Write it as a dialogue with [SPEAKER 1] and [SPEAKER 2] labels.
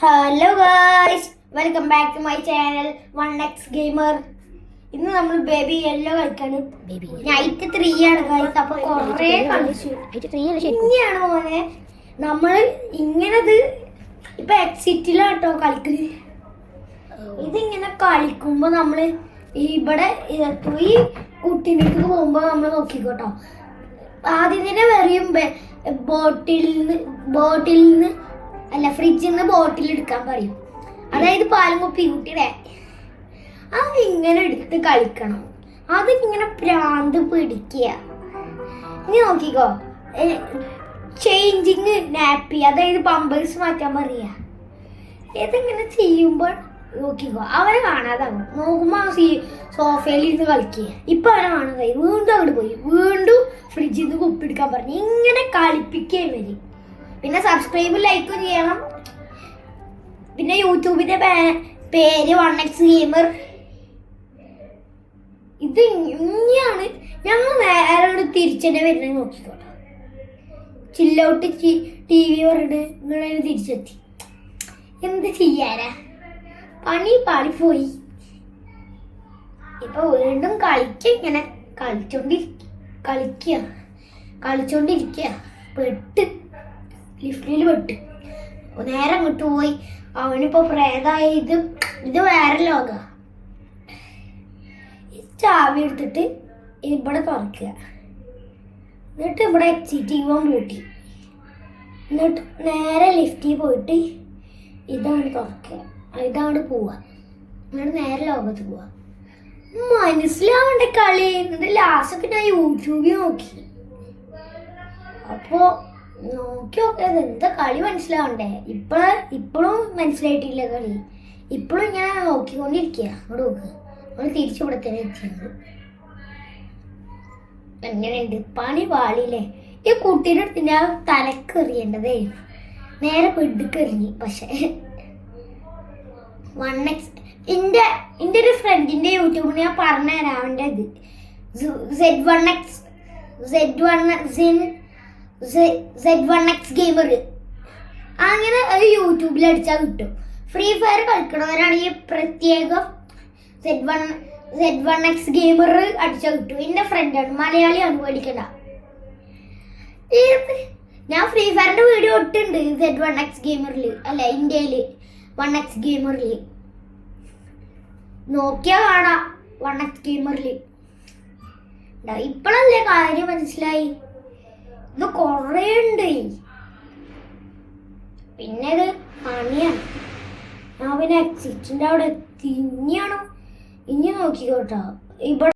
[SPEAKER 1] Hello guys, welcome back to my channel 1x gamer. ഇന്ന് നമ്മൾ baby yellow കളിക്കാണ്. Night 3 ആണ് guys. അപ്പൊ കുറേ കളിച്ചു. ഇങ്ങനെയാണ് മോനെ നമ്മൾ ഇങ്ങനത് ഇപ്പൊ എക്സിറ്റിലാട്ടോ കളിക്കല്. ഇതിങ്ങനെ കളിക്കുമ്പോ നമ്മള് ഇവിടെ ഈ കുട്ടീനേക്ക് പോകുമ്പോ നമ്മൾ നോക്കിക്കോട്ടോ. ആദ്യം തന്നെ വെറിയും ബോട്ടിൽ നിന്ന് അല്ല ഫ്രിഡ്ജിൽ നിന്ന് ബോട്ടിൽ എടുക്കാൻ പറയും. അതായത് പാലും കുപ്പി കുട്ടിയുടെ അതിങ്ങനെ എടുത്ത് കളിക്കണം. അതിങ്ങനെ പ്രാന്ത് പിടിക്കുക. ഇനി നോക്കിക്കോ, ചേഞ്ചിങ് നാപ്പി അതായത് പമ്പേഴ്സ് മാറ്റാൻ പറയാ. ഇതിങ്ങനെ ചെയ്യുമ്പോൾ നോക്കിക്കോ അവനെ കാണാതാവും. നോക്കുമ്പോ സോഫയിൽ ഇരുന്ന് കളിക്കുക. ഇപ്പൊ അവനെ കാണാതായി. വീണ്ടും അങ്ങോട്ട് പോയി. വീണ്ടും ഫ്രിഡ്ജിൽ നിന്ന് കുപ്പി എടുക്കാൻ പറഞ്ഞു. ഇങ്ങനെ കളിപ്പിക്കുകയും വരും. പിന്നെ സബ്സ്ക്രൈബും ലൈക്കും ചെയ്യണം. പിന്നെ യൂട്യൂബിന്റെ പേര് 1x ഗെയിമർ. ഇത് ഇങ്ങനെയാണ് ഞങ്ങൾ നേരെ തിരിച്ചെന്നെ വരുന്നത്. നോക്കിക്കോട്ടെ, ചില്ലൗട്ട് TV പറഞ്ഞിട്ട് ഇങ്ങനെ തിരിച്ചെത്തി. എന്ത് ചെയ്യാനാ, പണി പാളിപ്പോയി. ഇപ്പൊ വീണ്ടും ഇങ്ങനെ കളിച്ചോണ്ടിരിക്കുക. പെട്ട് ലിഫ്റ്റിൽ പെട്ട് നേരെ അങ്ങോട്ട് പോയി. അവനിപ്പോ പ്രേതായ ഇത് വേറെ ലോക. ഈ ചാവി എടുത്തിട്ട് ഇവിടെ തുറക്കുക. എന്നിട്ട് ഇവിടെ എക്സിറ്റ് പൂട്ടി. എന്നിട്ട് നേരെ ലിഫ്റ്റിൽ പോയിട്ട് ഇതാണ് തുറക്കുക. ഇതാണ് പോവുക. എന്നിട്ട് നേരെ ലോകത്ത് പോവുക. മനസ്സിലാവണ്ട കളി. എന്നിട്ട് ലാസ്റ്റൊക്കെ ഞാൻ യൂട്യൂബിൽ നോക്കി. അപ്പോ നോക്കിയത് എന്താ കളി മനസ്സിലാവണ്ടേ. ഇപ്പോഴും മനസ്സിലായിട്ടില്ല കളി. ഇപ്പോഴും ഞാൻ നോക്കിക്കൊണ്ടിരിക്കുക. അങ്ങോട്ട് നോക്ക്, നമ്മൾ തിരിച്ചിവിടെ തന്നെ എത്തിയത്. എങ്ങനെയുണ്ട്, പണി പാളിയില്ലേ. ഈ കുട്ടീൻ്റെ അടുത്ത് ഞാൻ തലക്കെറിയേണ്ടതേ നേരെ പെടുക്കെറിഞ്ഞി. പക്ഷെ 1x എൻ്റെ ഒരു ഫ്രണ്ടിന്റെ യൂട്യൂബിൽ ഞാൻ പറഞ്ഞുതരാം. അവൻ്റെ ഇത് Z1x ഗെയിമർ. അങ്ങനെ ഒരു യൂട്യൂബിൽ അടിച്ചാൽ കിട്ടും. ഫ്രീ ഫയർ കളിക്കണവരാണെങ്കിൽ പ്രത്യേകം Z1x ഗെയിമർ അടിച്ചാൽ കിട്ടും. എൻ്റെ ഫ്രണ്ടാണ്, മലയാളിയാണ്, പഠിക്കണ്ട. ഞാൻ ഫ്രീ ഫയറിന്റെ വീഡിയോ ഇട്ടുണ്ട് Z1x ഗെയിമറിൽ, അല്ല ഇന്ത്യയിൽ 1x ഗെയിമറിൽ. നോക്കിയാ കാണാം 1x ഗെയിമറിൽ. ഇപ്പോഴല്ലേ കാര്യം മനസ്സിലായി. ഇത് കൊറേ ഉണ്ട്. പിന്നെ ഇത് പണിയാണ്. ഞാൻ പിന്നെ എക്സിറ്റിന്റെ അവിടെ എത്തി. ഇനി നോക്കിക്കോട്ടോ ഇവിടെ